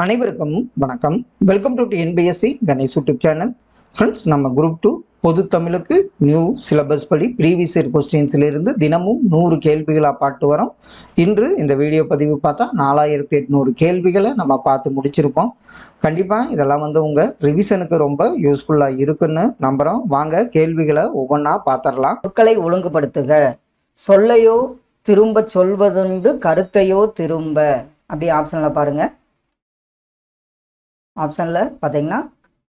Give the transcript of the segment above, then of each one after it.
அனைவருக்கும் வணக்கம். Welcome to NPSC Ganesh YouTube channel. Friends, நம்ம குரூப் 2 பொது தமிழுக்கு நியூ சிலபஸ் படி ப்ரீவியஸ் இயர் கொஸ்டின்ஸிலிருந்து தினமும் 100 கேள்விகளாக பார்த்து வரோம். இன்று இந்த வீடியோ பதிவு பார்த்தா 4800 கேள்விகளை நம்ம பார்த்து முடிச்சிருப்போம். கண்டிப்பாக இதெல்லாம் உங்கள் ரிவிஷனுக்கு ரொம்ப யூஸ்ஃபுல்லாக இருக்குன்னு நம்புகிறோம். வாங்க கேள்விகளை ஒவ்வொன்றா பார்த்துடலாம். சொற்களை ஒழுங்குபடுத்துக. சொல்லையோ திரும்ப சொல்வதுண்டு, கருத்தையோ திரும்ப. அப்படி ஆப்ஷனில் பாருங்கள். ஆப்ஷனில் பார்த்தீங்கன்னா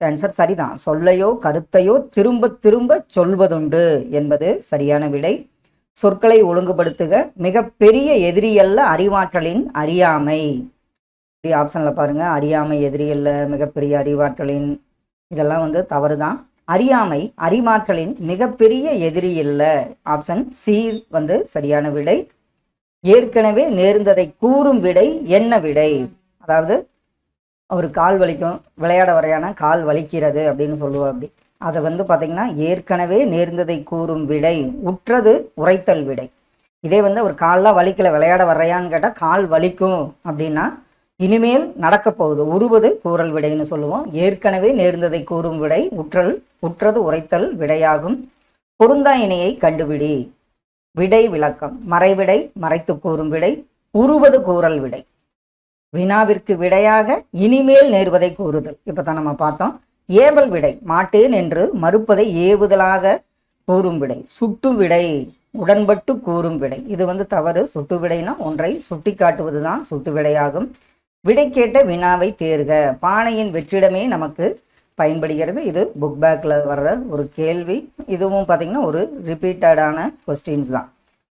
ஆன்சர் சரிதான். சொல்லையோ கருத்தையோ திரும்ப திரும்ப சொல்வதுண்டு என்பது சரியான விடை. சொற்களை ஒழுங்குபடுத்துக. மிகப்பெரிய எதிரியல்ல அறிவாற்றலின் அறியாமை. இப்படி ஆப்ஷனில் பாருங்கள். அறியாமை எதிரியல்ல மிகப்பெரிய அறிவாற்றலின், இதெல்லாம் தவறு தான். அறியாமை அறிவாற்றலின் மிகப்பெரிய எதிரி இல்லை. ஆப்ஷன் சி சரியான விடை. ஏற்கனவே நேர்ந்ததை கூறும் விடை என்ன விடை? அதாவது அவர் கால் வலிக்கும், விளையாட வரையான கால் வலிக்கிறது அப்படின்னு சொல்லுவோம். அப்படி அதை பார்த்தீங்கன்னா ஏற்கனவே நேர்ந்ததை கூறும் விடை உற்றது உரைத்தல் விடை. இதே அவர் கால்லாம் வலிக்கல, விளையாட வர்றையான்னு கேட்டால் கால் வலிக்கும் அப்படின்னா இனிமேல் நடக்க போகுது, உருவது கூறல் விடைன்னு சொல்லுவோம். ஏற்கனவே நேர்ந்ததை கூறும் விடை உற்றது உரைத்தல் விடையாகும். பொருந்தா இணையை கண்டுபிடி. விடை விளக்கம். மறைவிடை மறைத்து கூறும் விடை, உருவது கூறல் விடை. வினாவிற்கு விடையாக இனிமேல் நேர்வதை கூறுதல். இப்போ தான் நம்ம பார்த்தோம். ஏவல் விடை மாட்டேன் என்று மறுப்பதை ஏவுதலாக கூறும் விடை. சுட்டு விடை உடன்பட்டு கூறும் விடை. இது தவறு. சுட்டு விடைனா ஒன்றை சுட்டி காட்டுவது தான் சுட்டு விடையாகும். விடை கேட்ட வினாவை தேர்க. பானையின் வெற்றிடமே நமக்கு பயன்படுகிறது. இது புக் பேக்கில் வர்ற ஒரு கேள்வி. இதுவும் பார்த்தீங்கன்னா ஒரு ரிப்பீட்டடான கொஸ்டின்ஸ் தான்.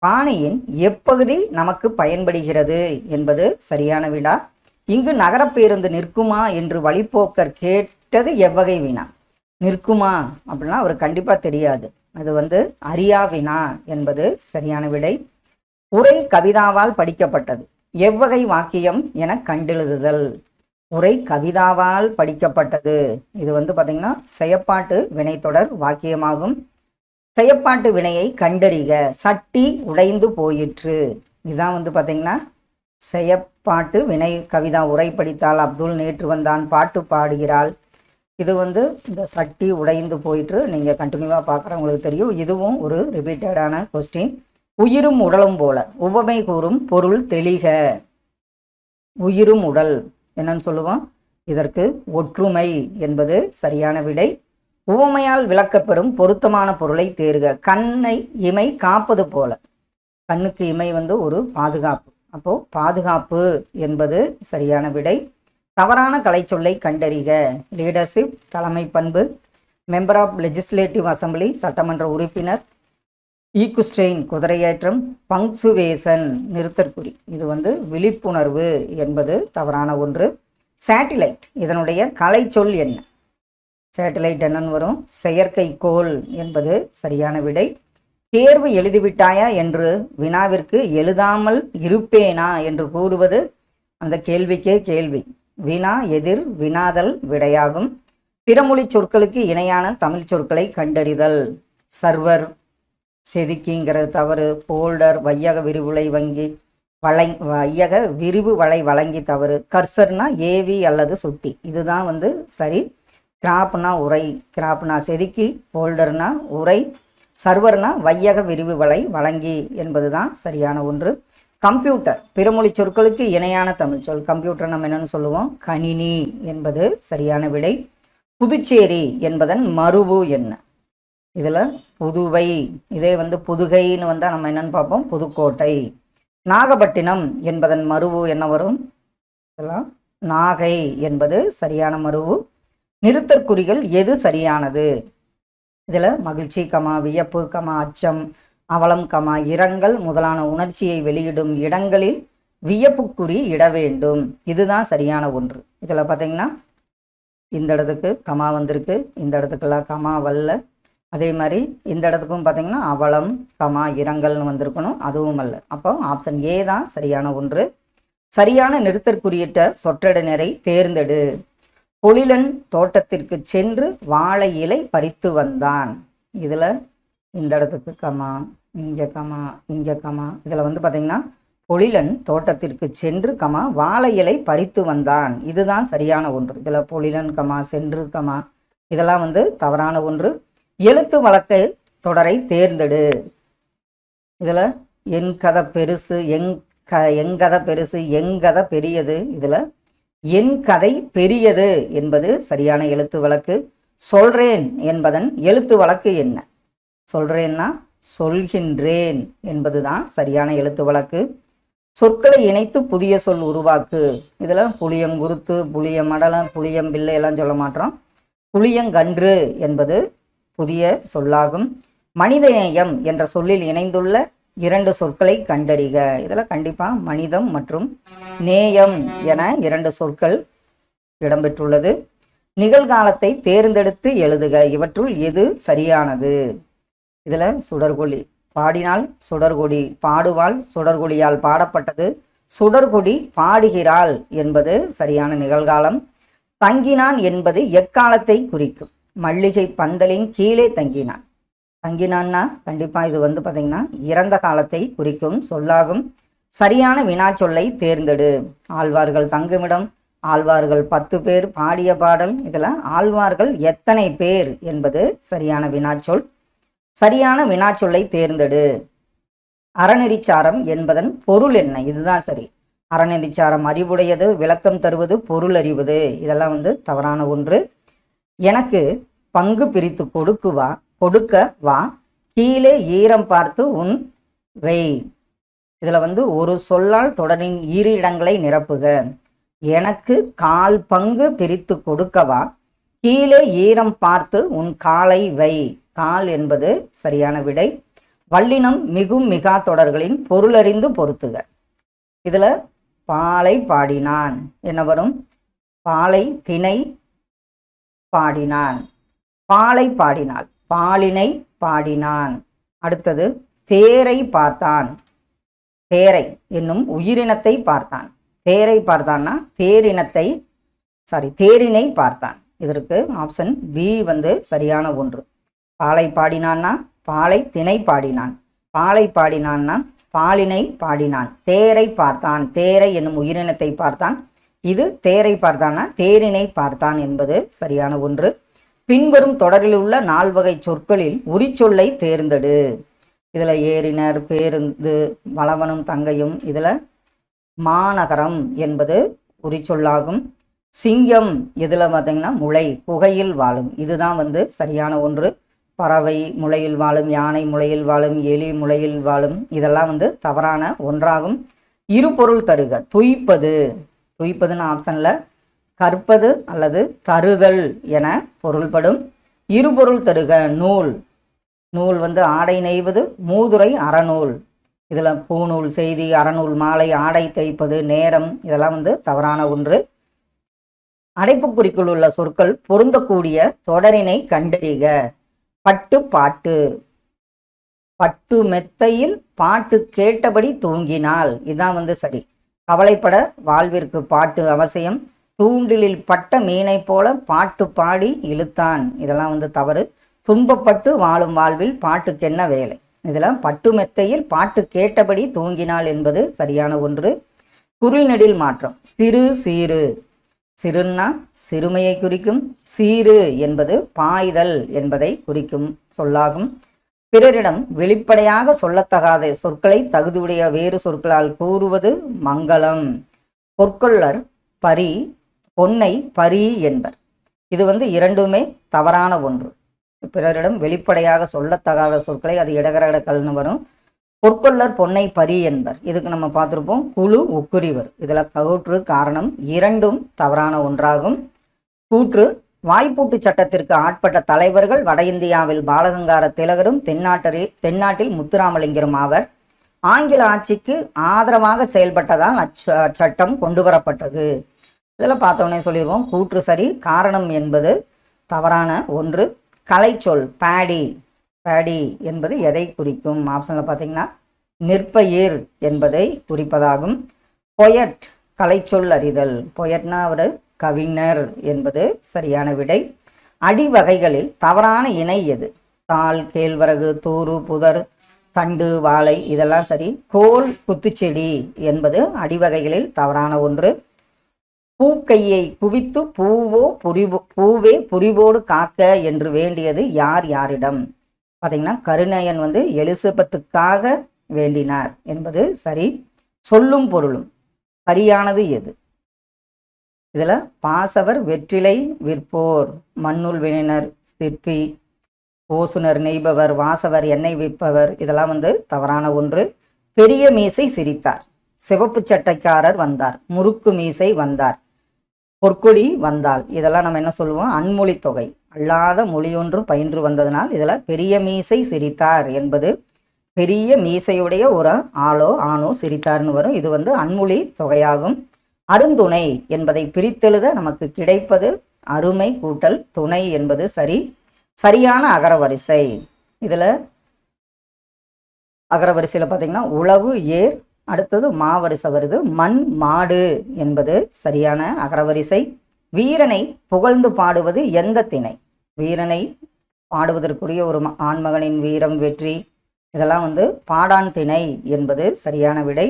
பானையின் எப்பகுதி நமக்கு பயன்படுகிறது என்பது சரியான வினா. இங்கு நகரப்பேருந்து நிற்குமா என்று வழிப்போக்கர் கேட்டது எவ்வகை வினா? நிற்குமா அப்படின்னா அவர் கண்டிப்பாக தெரியாது. அது அறியா வினா என்பது சரியான விடை. உரை கவிதாவால் படிக்கப்பட்டது. எவ்வகை வாக்கியம் என கண்டெழுதுதல். உரை கவிதாவால் படிக்கப்பட்டது. இது பார்த்தீங்கன்னா செயப்பாட்டு வினைத்தொடர் வாக்கியமாகும். செயப்பாட்டு வினையை கண்டறிக. சட்டி உடைந்து போயிற்று. இதுதான் பார்த்தீங்கன்னா செயப்பாட்டு வினை. கவிதா உரை படித்தால், அப்துல் நேற்று வந்தான், பாட்டு பாடுகிறாள். இது இந்த சட்டி உடைந்து போயிற்று. நீங்கள் கண்டினியூவாக பார்க்குறவங்களுக்கு தெரியும். இதுவும் ஒரு ரிப்பீட்டடான கொஸ்டின். உயிரும் உடலும் போல. உவமை கூறும் பொருள் தெளிக. உயிரும் உடல் என்னன்னு சொல்லுவோம். இதற்கு ஒற்றுமை என்பது சரியான விடை. உவமையால் விளக்கப்பெறும் பொருத்தமான பொருளை தேர்க. கண்ணை இமை காப்பது போல. கண்ணுக்கு இமை ஒரு பாதுகாப்பு. அப்போ பாதுகாப்பு என்பது சரியான விடை. தவறான கலைச்சொல்லை கண்டறிக. லீடர்ஷிப் தலைமை பண்பு, மெம்பர் ஆஃப் லெஜிஸ்லேட்டிவ் அசம்பிளி சட்டமன்ற உறுப்பினர், ஈக்குஸ்ட்ரெயின் குதிரையேற்றம், பங்க்சுவேஷன் நிறுத்தற்குறி. இது விழிப்புணர்வு என்பது தவறான ஒன்று. சேட்டிலைட் இதனுடைய கலைச்சொல் என்ன? சேட்டலைட் என்னன்னு வரும்? செயற்கைக்கோள் என்பது சரியான விடை. தேர்வு எழுதிவிட்டாயா என்று வினாவிற்கு எழுதாமல் இருப்பேனா என்று கூறுவது அந்த கேள்விக்கே கேள்வி. வினா எதிர் வினாதல் விடையாகும். பிறமொழி சொற்களுக்கு இணையான தமிழ் சொற்களை கண்டறிதல். சர்வர் செதுக்கிங்கிறது தவறு. போல்டர் வையக விரிவுளை வங்கி வையக விரிவு வளை வழங்கி தவறு. கர்சர்னா ஏவி அல்லது சுட்டி. இதுதான் சரி. கிராப்னா உரை. கிராப்னா செதுக்கி. போல்டர்னா உரை. சர்வர்னா வையக விரிவு வளை வழங்கி என்பதுதான் சரியான ஒன்று. கம்ப்யூட்டர் பிறமொழி சொற்களுக்கு இணையான தமிழ் சொல். கம்ப்யூட்டர் நம்ம என்னன்னு சொல்லுவோம்? கணினி என்பது சரியான விடை. புதுச்சேரி என்பதன் மறுவு என்ன? இதில் புதுவை. இதே புதுகைன்னு வந்தால் நம்ம என்னன்னு பார்ப்போம்? புதுக்கோட்டை. நாகப்பட்டினம் என்பதன் மறுவு என்ன வரும்? இதெல்லாம் நாகை என்பது சரியான மறுவு. நிறுத்தற்குறிகள் எது சரியானது? இதில் மகிழ்ச்சி கமா வியப்பு கமா அச்சம் அவலம் கமா இரங்கல் முதலான உணர்ச்சியை வெளியிடும் இடங்களில் வியப்புக்குறி இட வேண்டும். இதுதான் சரியான ஒன்று. இதில் பார்த்தீங்கன்னா இந்த இடத்துக்கு கமா வந்திருக்கு, இந்த இடத்துக்கெல்லாம் கமா வல்ல. அதே மாதிரி இந்த இடத்துக்கும் பார்த்தீங்கன்னா அவலம் கமா இரங்கல்னு வந்திருக்கணும், அதுவும் அல்ல. அப்போ ஆப்ஷன் ஏ தான் சரியான ஒன்று. சரியான நிறுத்தற்குறியிட்ட சொற்றொடரை தேர்ந்தெடு. பொழிலன் தோட்டத்திற்கு சென்று வாழை இலை பறித்து வந்தான். இதில் இந்த இடத்துக்கு கமா, இங்கே கமா, இங்கே கமா. இதில் பார்த்தீங்கன்னா பொழிலன் தோட்டத்திற்கு சென்று வாழை இலை பறித்து வந்தான். இதுதான் சரியான ஒன்று. இதில் பொழிலன் சென்று இதெல்லாம் தவறான ஒன்று. எழுத்து வழக்கு தொடரை தேர்ந்தெடு. இதில் என் கதை பெருசு, எங்கதை பெருசு, எங்கதை பெரியது. இதில் என் கதை பெரியது என்பது சரியான எழுத்து வழக்கு. சொல்றேன் என்பதன் எழுத்து வழக்கு என்ன? சொல்றேன்னா சொல்கின்றேன் என்பதுதான் சரியான எழுத்து வழக்கு. சொற்களை இணைத்து புதிய சொல் உருவாக்கு. இதில் புளியங்குருத்து, புளிய மடலம், புளியம்பிள்ளை எல்லாம் சொல்ல மாட்டோம். புளியங்கன்று என்பது புதிய சொல்லாகும். மனிதநேயம் என்ற சொல்லில் இணைந்துள்ள 2 சொற்களை கண்டறிக. இதில் கண்டிப்பாக மனிதம் மற்றும் நேயம் என 2 சொற்கள் இடம்பெற்றுள்ளது. நிகழ்காலத்தை தேர்ந்தெடுத்து எழுதுக. இவற்றுள் எது சரியானது? இதில் சுடர்கொடி பாடினால் சுடர்கொடி, பாடுவாள் சுடர்கொடியால் பாடப்பட்டது, சுடர்கொடி பாடுகிறாள் என்பது சரியான நிகழ்காலம். தங்கினான் என்பது எக்காலத்தை குறிக்கும். மல்லிகை பந்தலின் கீழே தங்கினான். தங்கினான்னா கண்டிப்பாக இது பார்த்தீங்கன்னா இறந்த காலத்தை குறிக்கும் சொல்லாகும். சரியான வினாச்சொல்லை தேர்ந்தெடு. ஆழ்வார்கள் தங்குமிடம், ஆழ்வார்கள் 10 பேர் பாடிய பாடல். இதில் ஆழ்வார்கள் எத்தனை பேர் என்பது சரியான வினாச்சொல். சரியான வினாச்சொல்லை தேர்ந்தெடு. அறநெறிச்சாரம் என்பதன் பொருள் என்ன? இதுதான் சரி. அறநெறிச்சாரம் அறிவுடையது, விளக்கம் தருவது, பொருள் அறிவது. இதெல்லாம் தவறான ஒன்று. எனக்கு பங்கு பிரித்து கொடுக்க வா, கீழே ஈரம் பார்த்து உன் வெய். இதில் ஒரு சொல்லால் தொடரின் 2 இடங்களை நிரப்புக. எனக்கு கால் பங்கு பிரித்து கொடுக்கவா, கீழே ஈரம் பார்த்து உன் காலை வை. கால் என்பது சரியான விடை. வல்லினம் மிகும் மிகா தொடர்களின் பொருளறிந்து பொருத்துக. இதில் பாலை பாடினான் என்ன வரும்? பாலை திணை பாடினான், பாலை பாடினாள், பாலினை பாடினான். அடுத்தது தேரை பார்த்தான். தேரை என்னும் உயிரினத்தை பார்த்தான். தேரை பார்த்தான்னா தேரினை பார்த்தான். இதற்கு ஆப்ஷன் பி சரியான ஒன்று. பாலை பாடினான்னா பாலை திணை பாடினான், பாலை பாடினான்னா பாலினை பாடினான். தேரை பார்த்தான், தேரை என்னும் உயிரினத்தை பார்த்தான். இது தேரை பார்த்தான்னா தேரினை பார்த்தான் என்பது சரியான ஒன்று. பின்வரும் தொடரில் உள்ள 4 வகை சொற்களில் உரிச்சொல்லை தேர்ந்தெடு. இதில் ஏறினர், பேருந்து, வளவனும் தங்கையும். இதில் மாநகரம் என்பது உரிச்சொல்லாகும். சிங்கம் இதில் பார்த்தீங்கன்னா முளை, புகையில் வாழும். இதுதான் சரியான ஒன்று. பறவை முளையில் வாழும், யானை முளையில் வாழும், எலி முளையில் வாழும். இதெல்லாம் தவறான ஒன்றாகும். இருபொருள் தருக. துய்ப்பது, துய்ப்பதுன்னு ஆப்ஷனில் கற்பது அல்லது தருதல் என பொருள்படும். இருபொருள் தருக. நூல், நூல் ஆடை நெய்வது, மூதுரை அறநூல். இதில் பூநூல், செய்தி, அறநூல், மாலை, ஆடை தைப்பது, நேரம். இதெல்லாம் தவறான ஒன்று. அடைப்புக்குறிக்குள் உள்ள சொற்கள் பொருந்தக்கூடிய தொடரினை கண்டறிக. பட்டு பாட்டு, பட்டு மெத்தையில் பாட்டு கேட்டபடி தூங்கினாள். இதான் சரி. கவலைப்பட வாழ்விற்கு பாட்டு அவசியம். தூண்டிலில் பட்ட மீனை போல பாட்டு பாடி இழுத்தான். இதெல்லாம் தவறு. துன்பப்பட்டு வாழும் வாழ்வில் பாட்டுக்கென்ன வேலை? இதில் பட்டு மெத்தையில் பாட்டு கேட்டபடி தூங்கினாள் என்பது சரியான ஒன்று. குரில் நெடில் மாற்றம். சிறு சீரு, சிறுன்னா சிறுமையை குறிக்கும். சீரு என்பது பாய்தல் என்பதை குறிக்கும் சொல்லாகும். பிறரிடம் வெளிப்படையாக சொல்லத்தகாத சொற்களை தகுதியுடைய வேறு சொற்களால் கூறுவது மங்களம். பொற்கொள்ளர் பரி, பொன்னை பரி என்பர். இது இரண்டுமே தவறான ஒன்று. பிறரிடம் வெளிப்படையாக சொல்லத்தகாத சொற்களை அது இடகரடக்கல்னு வரும். பொற்கொள்ளர் பொன்னை பரி என்பர். இதுக்கு நம்ம பார்த்துருப்போம் குழு உக்குரிவர். இதில் கூற்று காரணம் இரண்டும் தவறான ஒன்றாகும். கூற்று வாய்ப்பூட்டு சட்டத்திற்கு ஆட்பட்ட தலைவர்கள் வட இந்தியாவில் பாலகங்கார திலகரும் தென்னாட்டில் முத்துராமலிங்கரும் ஆவர். ஆங்கில ஆட்சிக்கு ஆதரவாக செயல்பட்டதால் அச்சட்டம் கொண்டு வரப்பட்டது. இதில் பார்த்தோன்னே சொல்லிடுவோம் கூற்று சரி, காரணம் என்பது தவறான ஒன்று. கலைச்சொல் பேடி, பேடி என்பது எதை குறிக்கும்? ஆப்ஷனில் பார்த்தீங்கன்னா நிற்பயிர் என்பதை குறிப்பதாகும். பொயட் கலைச்சொல் அறிதல், பொயட்னா ஒரு கவிஞர் என்பது சரியான விடை. அடி வகைகளில் தவறான இணை எது? தாள், கேழ்வரகு, தூறு, புதர், தண்டு வாழை இதெல்லாம் சரி. கோல் குத்துச்செடி என்பது அடிவகைகளில் தவறான ஒன்று. பூக்கையை குவித்து பூவே புரிவோடு காக்க என்று வேண்டியது யார் யாரிடம்? பார்த்தீங்கன்னா கருணையன் எலிசபெத்துக்காக வேண்டினார் என்பது சரி. சொல்லும் பொருளும் சரியானது எது? இதுல பாசவர் வெற்றிலை விற்போர், மண்ணுள் வினைனர் சிற்பி, ஓசுனர் நெய்பவர், வாசவர் எண்ணெய் விற்பவர் இதெல்லாம் தவறான ஒன்று. பெரிய மீசை சிரித்தார், சிவப்பு சட்டைக்காரர் வந்தார், முறுக்கு மீசை வந்தார், பொற்கொடி வந்தால் இதெல்லாம் நம்ம என்ன சொல்லுவோம்? அன்மொழி தொகை. அல்லாத மொழியொன்று பயின்று வந்ததனால் இதுல பெரிய மீசை சிரித்தார் என்பது பெரிய மீசையுடைய ஒரு ஆணோ சிரித்தார்னு வரும். இது அன்மொழி தொகையாகும். அருந்துணை என்பதை பிரித்தெழுத நமக்கு கிடைப்பது அருமை கூட்டல் துணை என்பது சரி. சரியான அகரவரிசை. இதுல அகரவரிசையில பார்த்தீங்கன்னா உழவு ஏர், அடுத்தது மாவரிசை வருது. மண் மாடு என்பது சரியான அகரவரிசை. வீரனை புகழ்ந்து பாடுவது எந்த திணை? வீரனை பாடுவதற்குரிய ஒரு ஆண்மகனின் வீரம் வெற்றி இதெல்லாம் பாடான் திணை என்பது சரியான விடை.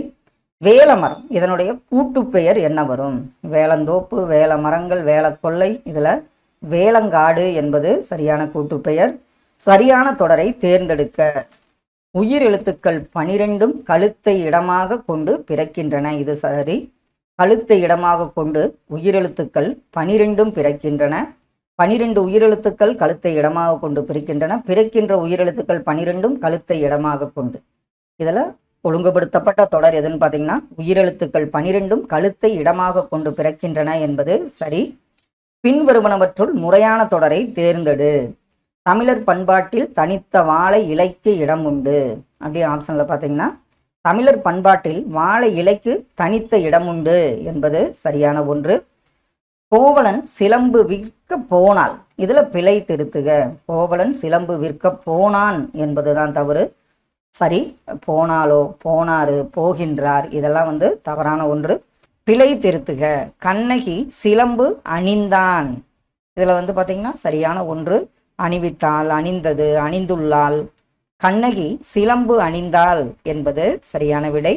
வேலமரம் இதனுடைய கூட்டுப்பெயர் என்ன வரும்? வேலந்தோப்பு, வேலமரங்கள், வேலக்கொல்லை. இதுல வேலங்காடு என்பது சரியான கூட்டுப்பெயர். சரியான தொடரை தேர்ந்தெடுக்க. உயிர் எழுத்துக்கள் 12 கழுத்தை இடமாக கொண்டு பிறக்கின்றன. இது சரி. கழுத்தை இடமாக கொண்டு உயிரெழுத்துக்கள் 12 பிறக்கின்றன. 12 உயிரெழுத்துக்கள் கழுத்தை இடமாக கொண்டு பிறக்கின்றன. பிறக்கின்ற உயிரெழுத்துக்கள் 12 கழுத்தை இடமாக கொண்டு. இதுல ஒழுங்குபடுத்தப்பட்ட தொடர் எதுன்னு பார்த்தீங்கன்னா உயிரெழுத்துக்கள் 12 கழுத்தை இடமாக கொண்டு பிறக்கின்றன என்பது சரி. பின்வருவனவற்றுள் முறையான தொடரை தேர்ந்தெடு. தமிழர் பண்பாட்டில் தனித்த வாழை இலைக்கு இடம் உண்டு. அப்படி ஆப்ஷன்ல பார்த்தீங்கன்னா தமிழர் பண்பாட்டில் வாழை இலைக்கு தனித்த இடம் உண்டு என்பது சரியான ஒன்று. கோவலன் சிலம்பு விற்க போனால் இதுல பிழை திருத்துக. கோவலன் சிலம்பு விற்க போனான் என்பதுதான் தவறு. சரி. போனாலோ, போனாரு, போகின்றார் இதெல்லாம் தவறான ஒன்று. பிழை திருத்துக. கண்ணகி சிலம்பு அணிந்தான். இதுல பார்த்தீங்கன்னா சரியான ஒன்று. அணிவித்தாள், அணிந்தது, அணிந்துள்ளாள். கண்ணகி சிலம்பு அணிந்தாள் என்பது சரியான விடை.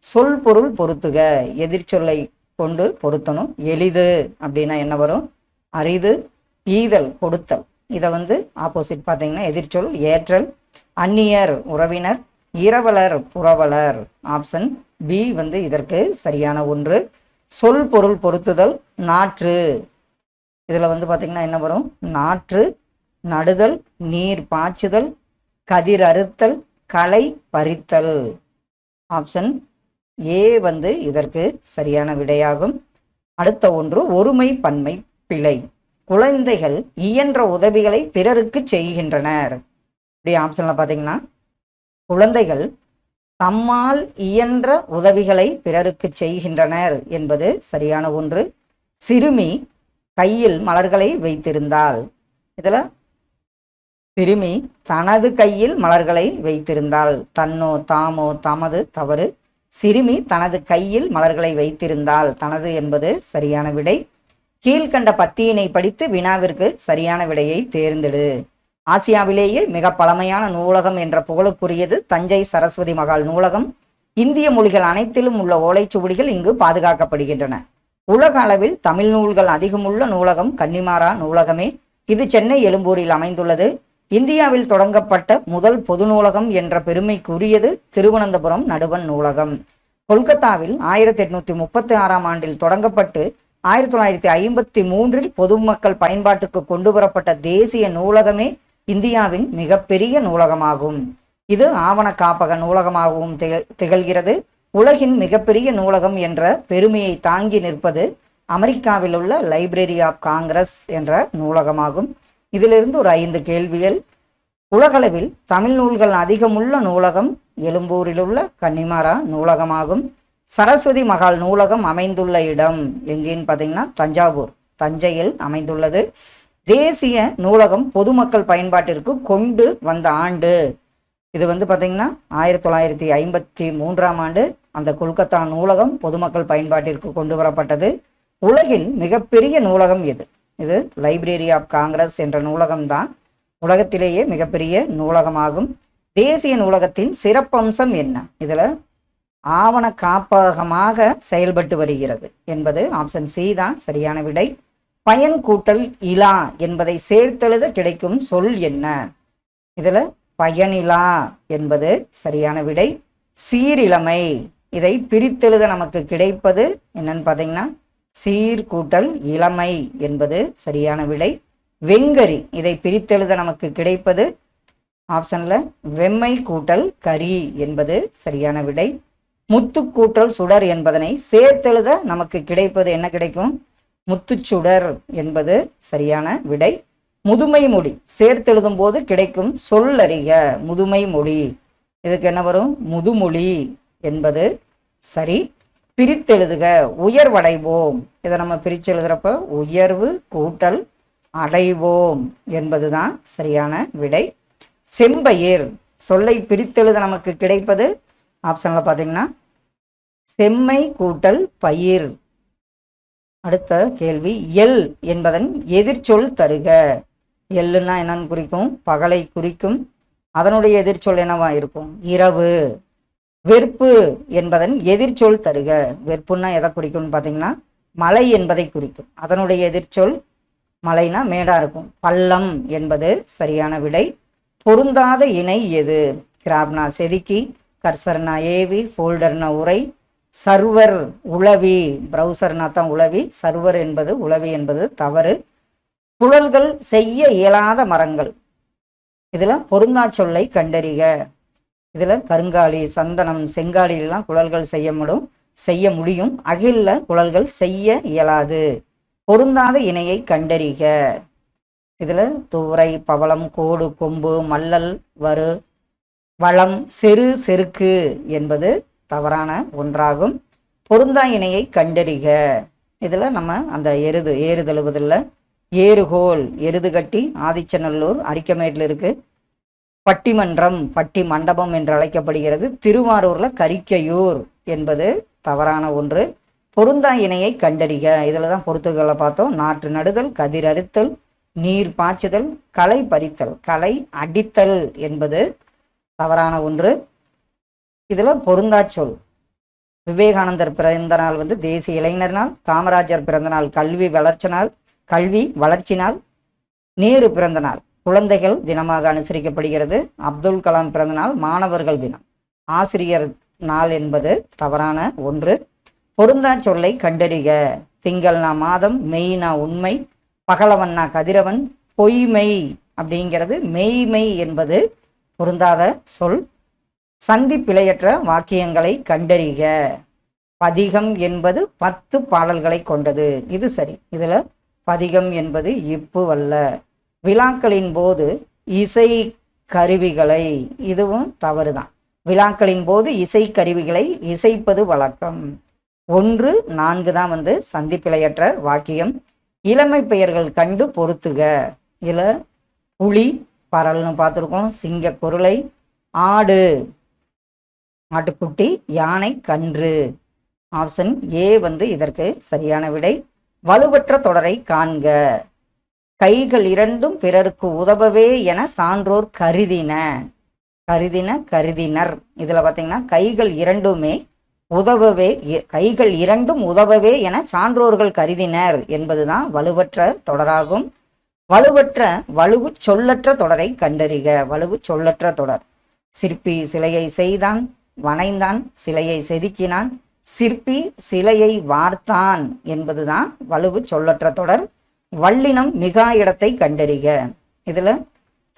சொல் பொருள் பொருத்துக. எதிர்ச்சொல்லை கொண்டு பொருத்தணும். எளிது அப்படின்னா என்ன வரும்? அரிது. ஈதல் கொடுத்தல். இதை ஆப்போசிட் பார்த்தீங்கன்னா எதிர்ச்சொல் ஏற்றல். அந்நியர் உறவினர், இரவலர் புரவலர். ஆப்ஷன் பி இதற்கு சரியான ஒன்று. சொல் பொருள் பொருத்துதல். நாற்று. இதுல பார்த்தீங்கன்னா என்ன வரும்? நாற்று, நடுதல், நீர் பாய்ச்சுதல், கதிர் அறுத்தல், களை பறித்தல். ஆப்ஷன் ஏ இதற்கு சரியான விடையாகும். அடுத்த ஒன்று ஒருமை பன்மை பிழை. குழந்தைகள் இயன்ற உதவிகளை பிறருக்கு செய்கின்றனர். இப்படி ஆப்ஷன்ல பார்த்தீங்கன்னா குழந்தைகள் தம்மால் இயன்ற உதவிகளை பிறருக்கு செய்கின்றனர் என்பது சரியான ஒன்று. சிறுமி கையில் மலர்களை வைத்திருந்தாள். இதுல சிறுமி தனது கையில் மலர்களை வைத்திருந்தாள். தன்னோ தாமோ தமது தவறு. சிறுமி தனது கையில் மலர்களை வைத்திருந்தாள். தனது என்பது சரியான விடை. கீழ்கண்ட பத்தியினை படித்து வினாவிற்கு சரியான விடையை தேர்ந்தெடு. ஆசியாவிலேயே மிக பழமையான நூலகம் என்ற புகழுக்குரியது தஞ்சை சரஸ்வதி மகால் நூலகம். இந்திய மொழிகள் அனைத்திலும் உள்ள ஓலைச்சுவடிகள் இங்கு பாதுகாக்கப்படுகின்றன. உலக அளவில் தமிழ் நூல்கள் அதிகமுள்ள நூலகம் கன்னிமாரா நூலகமே. இது சென்னை எழும்பூரில் அமைந்துள்ளது. இந்தியாவில் தொடங்கப்பட்ட முதல் பொது நூலகம் என்ற பெருமைக்குரியது திருவனந்தபுரம் நடுவண் நூலகம். கொல்கத்தாவில் 1836ஆம் ஆண்டில் தொடங்கப்பட்டு 1953இல் பொதுமக்கள் பயன்பாட்டுக்கு கொண்டு வரப்பட்ட தேசிய நூலகமே இந்தியாவின் மிகப்பெரிய நூலகமாகும். இது ஆவண காப்பக நூலகமாகவும் திகழ்கிறது. உலகின் மிகப்பெரிய நூலகம் என்ற பெருமையை தாங்கி நிற்பது அமெரிக்காவில் உள்ள லைப்ரரி ஆஃப் காங்கிரஸ் என்ற நூலகமாகும். இதிலிருந்து ஒரு 5 கேள்விகள். உலகளவில் தமிழ் நூல்கள் அதிகமுள்ள நூலகம் எழும்பூரில் உள்ள கன்னிமாரா நூலகமாகும். சரஸ்வதி மகால் நூலகம் அமைந்துள்ள இடம் எங்கேன்னு பார்த்தீங்கன்னா தஞ்சாவூர், தஞ்சையில் அமைந்துள்ளது. தேசிய நூலகம் பொதுமக்கள் பயன்பாட்டிற்கு கொண்டு வந்த ஆண்டு இது பார்த்தீங்கன்னா 1953ஆம் ஆண்டு அந்த கொல்கத்தா நூலகம் பொதுமக்கள் பயன்பாட்டிற்கு கொண்டு வரப்பட்டது. உலகில் மிகப்பெரிய நூலகம் எது? இது லைப்ரரி ஆஃப் காங்கிரஸ் என்ற நூலகம்தான் உலகத்திலேயே மிகப்பெரிய நூலகமாகும். தேசிய நூலகத்தின் சிறப்பம்சம் என்ன? இதுல ஆவண காப்பகமாக செயல்பட்டு வருகிறது என்பது ஆப்ஷன் சி தான் சரியான விடை. பயன் கூட்டல் இலா என்பதை சேர்த்தெழுத கிடைக்கும் சொல் என்ன? இதுல பயனிலா என்பது சரியான விடை. சீரிழமை, இதை பிரித்தெழுத நமக்கு கிடைப்பது என்னன்னு பார்த்தீங்கன்னா சீர் கூட்டல் இளமை என்பது சரியான விடை. வெங்கரி, இதை பிரித்தெழுத நமக்கு கிடைப்பது ஆப்ஷன்ல வெம்மை கூட்டல் கரி என்பது சரியான விடை. முத்து கூட்டல் சுடர் என்பதனை சேர்த்தெழுத நமக்கு கிடைப்பது என்ன கிடைக்கும்? முத்துச்சுடர் என்பது சரியான விடை. முதுமை மொழி, சேர்த்தெழுதும் போது கிடைக்கும் சொல்லறிக. முதுமை மொழி, இதுக்கு என்ன வரும்? முதுமொழி என்பது சரி. பிரித்தெழுதுக, உயர்வடைவோம், இதை நம்ம பிரித்து எழுதுறப்ப உயர்வு கூட்டல் அடைவோம் என்பதுதான் சரியான விடை. செம்பயிர், சொல்லை பிரித்தெழுத நமக்கு கிடைப்பது ஆப்ஷன்ல பாத்தீங்கன்னா செம்மை கூட்டல் பயிர். அடுத்த கேள்வி, எல் என்பதன் எதிர்ச்சொல் தருக. எல்லுன்னா என்னன்னு குறிக்கும்? பகலை குறிக்கும். அதனுடைய எதிர்ச்சொல் என்னவா இருக்கும்? இரவு. வெறுப்பு என்பதன் எதிர்ச்சொல் தருக. வெறுப்புன்னா எதை குறிக்கும்னு பார்த்தீங்கன்னா மலை என்பதை குறிக்கும். அதனுடைய எதிர்ச்சொல் மலைனா மேடா இருக்கும். பள்ளம் என்பது சரியான விடை. பொருந்தாத இணை எது? கிராப்னா செதுக்கி, கர்சர்னா ஏவி, ஃபோல்டர்னா உரை, சர்வர் உளவி, பிரவுசர்னா தான் உளவி, சர்வர் என்பது உளவி என்பது தவறு. குழல்கள் செய்ய இயலாத மரங்கள், இதுல பொருந்தா சொல்லை கண்டறிக. இதுல கருங்காலி, சந்தனம், செங்காலிலாம் குழல்கள் செய்ய முடியும். அகில்ல குழல்கள் செய்ய இயலாது. பொருந்தாத இணையை கண்டறிக. இதுல தூரை, பவளம், கோடு, கொம்பு, மல்லல், வரு, வளம், செரு, செருக்கு என்பது தவறான ஒன்றாகும். பொருந்தா இணையை கண்டறிக. இதுல நம்ம அந்த ஏறுதழுவதில் ஏறுகோல், எருது கட்டி, ஆதிச்சநல்லூர் அரிக்கமேட்டில் இருக்கு. பட்டிமன்றம், பட்டி மண்டபம் என்று அழைக்கப்படுகிறது. திருவாரூர்ல கரிக்கையூர் என்பது தவறான ஒன்று. பொருந்தா இணையை கண்டறிக. இதுலதான் பொறுத்துக்களை பார்த்தோம். நாற்று நடுதல், கதிர் அறுத்தல், நீர் பாய்ச்சுதல், களை பறித்தல், களை அடித்தல் என்பது தவறான ஒன்று. இதுல பொருந்தா சொல், விவேகானந்தர் பிறந்த நாள் தேசிய இளைஞர் நாள், காமராஜர் பிறந்த நாள் கல்வி வளர்ச்சி நாள், நேரு பிறந்த நாள் குழந்தைகள் தினமாக அனுசரிக்கப்படுகிறது. அப்துல் கலாம் பிறந்த நாள் மாணவர்கள் தினம். ஆசிரியர் நாள் என்பது தவறான ஒன்று. பொருந்தா சொல்லை கண்டறிக. திங்கள்னா மாதம், மெய்னா உண்மை, பகலவன்னா கதிரவன், பொய்மை அப்படிங்கிறது மெய்மை என்பது பொருந்தாத சொல். சந்தி பிழையற்ற வாக்கியங்களை கண்டறிக. பதிகம் என்பது 10 பாடல்களை கொண்டது. இது சரி. இதுல பதிகம் என்பது இப்பு அல்ல. விழாக்களின் போது இசை கருவிகளை, இதுவும் தவறுதான். விழாக்களின் போது இசை கருவிகளை இசைப்பது வழக்கம். 1, 4 தான் சந்தி பிழையற்ற வாக்கியம். இளமை பெயர்கள் கண்டு பொருத்துக. இல புலி, பரல்னு பார்த்துருக்கோம். சிங்க குருளை, ஆடு, ஆட்டுக்குட்டி, யானை, கன்று. ஆப்ஷன் ஏ இதற்கு சரியான விடை. வலுவற்ற தொடரை காண்க. கைகள் இரண்டும் பிறருக்கு உதவவே என சான்றோர் கருதினர். இதுல பாத்தீங்கன்னா கைகள் இரண்டும் உதவவே என சான்றோர்கள் கருதினர் என்பதுதான் வலுவற்ற தொடராகும். வலுவு சொல்லற்ற தொடரை கண்டறிக. வலுவு சொல்லற்ற தொடர். சிற்பி சிலையை செய்தான், வனைந்தான், சிலையை செதுக்கினான், சிற்பி சிலையை வார்த்தான் என்பதுதான் வலுவு சொல்லற்ற தொடர். வல்லினம் மிகா இடத்தை கண்டறிக. இதுல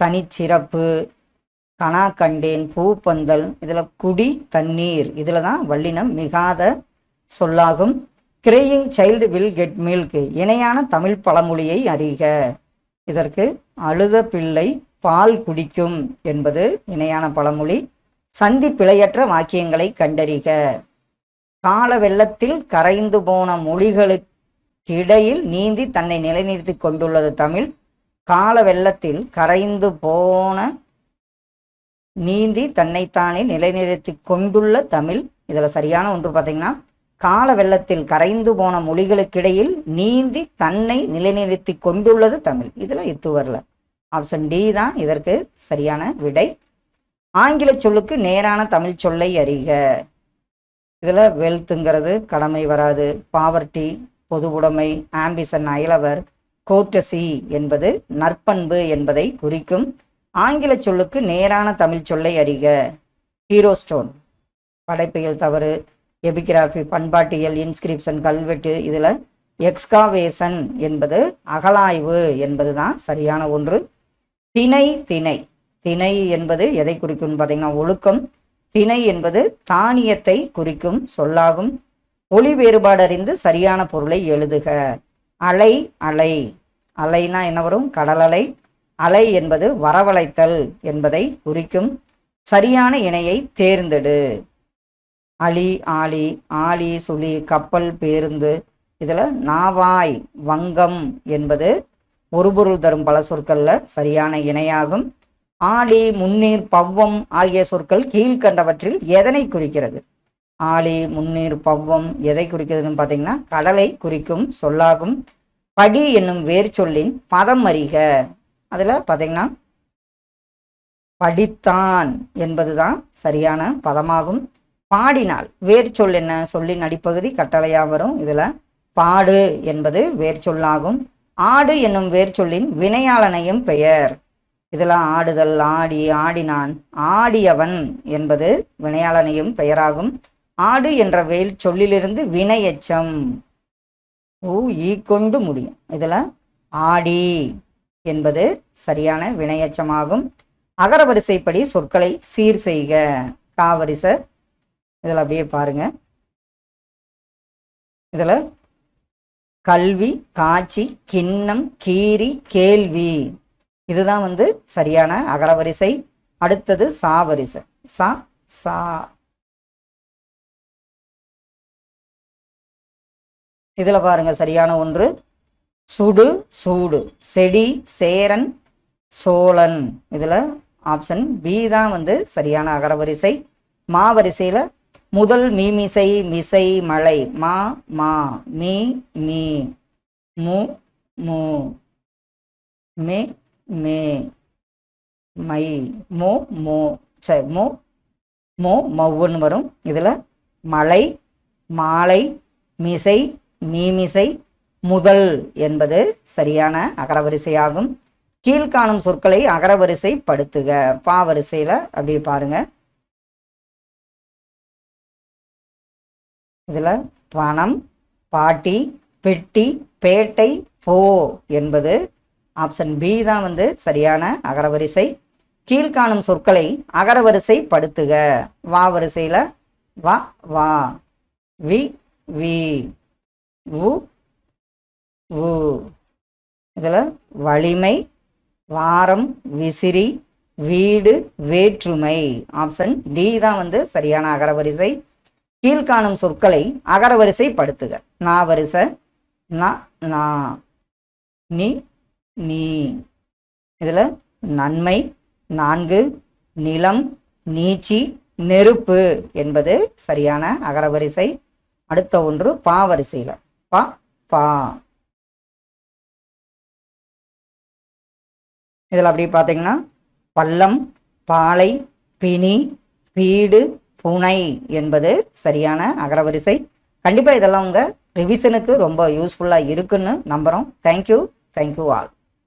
தனிச்சிறப்பு, கனா கண்டேன், பூப்பந்தல், இதுல குடி, தண்ணீர், இதுலதான் வல்லினம் மிகாத சொல்லாகும். Crying child will get milk, இணையான தமிழ் பழமொழியை அறிக. இதற்கு அழுத பிள்ளை பால் குடிக்கும் என்பது இணையான பழமொழி. சந்தி பிழையற்ற வாக்கியங்களை கண்டறிக. கால வெள்ளத்தில் கரைந்து போன மொழிகளுக்கிடையில் நீந்தி தன்னை நிலைநிறுத்தி கொண்டுள்ளது தமிழ். கால வெள்ளத்தில் கரைந்து போன நீந்தி தன்னைத்தானே நிலைநிறுத்தி கொண்டுள்ள தமிழ். இதுல சரியான ஒன்று பார்த்தீங்கன்னா கால வெள்ளத்தில் கரைந்து போன மொழிகளுக்கிடையில் நீந்தி தன்னை நிலைநிறுத்தி கொண்டுள்ளது தமிழ். இதுல இத்து வரல. ஆப்ஷன் டி தான் இதற்கு சரியான விடை. ஆங்கில சொல்லுக்கு நேரான தமிழ் சொல்லை அறிக. இதில் வெல்த்துங்கிறது கடமை வராது. பாவர்ட்டி பொதுவுடைமை, ஆம்பிசன் அயலவர், கோர்டசி என்பது நற்பண்பு என்பதை குறிக்கும். ஆங்கில சொல்லுக்கு நேரான தமிழ் சொல்லை அறிக. ஹீரோஸ்டோன் படைப்பியல் தவறு, எபிகிராஃபி பண்பாட்டியல், இன்ஸ்கிரிப்ஷன் கல்வெட்டு. இதில் எக்ஸ்காவேஷன் என்பது அகலாய்வு என்பது தான் சரியான ஒன்று. திணை திணை திணை என்பது எதை குறிக்கும் பார்த்தீங்கன்னா ஒழுக்கம். திணை என்பது தானியத்தை குறிக்கும் சொல்லாகும். ஒளி வேறுபாடு அறிந்து சரியான பொருளை எழுதுக. அலை அலை அலைனா என்ன வரும்? கடல் அலை. அலை என்பது வரவழைத்தல் என்பதை குறிக்கும். சரியான இணையை தேர்ந்தெடு. அலி ஆலி, ஆலி சுழி, கப்பல் பேருந்து. இதில் நாவாய் வங்கம் என்பது ஒரு பொருள் தரும் பல சொற்கள்ல சரியான இணையாகும். ஆழி முன்னீர் பவ்வம் ஆகிய சொற்கள் கீழ்கண்டவற்றில் எதனை குறிக்கிறது? ஆழி முன்னீர் பவ்வம் எதை குறிக்கிறதுன்னு பார்த்தீங்கன்னா கடலை குறிக்கும் சொல்லாகும். படி என்னும் வேர் சொல்லின் பதம் அறிக. அதில் பார்த்தீங்கன்னா படித்தான் என்பதுதான் சரியான பதமாகும். பாடினால் வேர் சொல் என்ன? சொல்லின் அடிப்பகுதி கட்டளையா வரும். இதில் பாடு என்பது வேர் சொல்லாகும். ஆடு என்னும் வேர் சொல்லின் வினையாளனையும் பெயர். இதில் ஆடுதல், ஆடி, ஆடினான், ஆடியவன் என்பது வினையாளனையும் பெயராகும். ஆடு என்ற வேல் சொல்லிலிருந்து வினை எச்சம் ஈ கொண்டு முடியும். இதில் ஆடி என்பது சரியான வினையச்சமாகும். அகரவரிசைப்படி சொற்களை சீர் செய்க. காவரிசை இதில் அப்படியே பாருங்க. இதில் கல்வி, காட்சி, கிண்ணம், கீரி, கேள்வி இதுதான் சரியான அகரவரிசை. அடுத்தது சாவரிசை. சா சா. இதுல பாருங்க சரியான ஒன்று. சுடு சூடு, செடி சேரன் சோழன். இதுல ஆப்ஷன் பி தான் சரியான அகரவரிசை. மாவரிசையில முதல் மீமிசை, மிசை, மழை. மா மா, me me, M M, May May, my, மோ மோ, மோ மோ மௌன்னு வரும். இதுல மலை, மாலை, மிசை, மீமிசை, முதல் என்பது சரியான அகரவரிசையாகும். கீழ்காணும் சொற்களை அகரவரிசை படுத்துக. பாவரிசையில அப்படியே பாருங்க. இதுல பணம், பாட்டி, பெட்டி, பேட்டை, போ என்பது ஆப்ஷன் பி தான் சரியான அகரவரிசை. கீழ்காணும் சொற்களை அகரவரிசை படுத்துக. வா வரிசையில வா வா, வி வி, உ உ. இதுல வலிமை, வாரம், விசிறி, வீடு, வேற்றுமை. ஆப்ஷன் டி தான் சரியான அகரவரிசை. கீழ்காணும் சொற்களை அகரவரிசை படுத்துக. நா வரிசை நா நா, நீ நீ. இதுல நன்மை, நான்கு, நிலம், நீச்சி, நெருப்பு என்பது சரியான அகரவரிசை. அடுத்த ஒன்று பாவரிசையில பா பா. இதில் அப்படி பார்த்தீங்கன்னா பள்ளம், பாலை, பிணி, பீடு, புனை என்பது சரியான அகரவரிசை. கண்டிப்பாக இதெல்லாம் உங்கள் ரிவிஷனுக்கு ரொம்ப யூஸ்ஃபுல்லாக இருக்குன்னு நம்புகிறோம். Thank you all.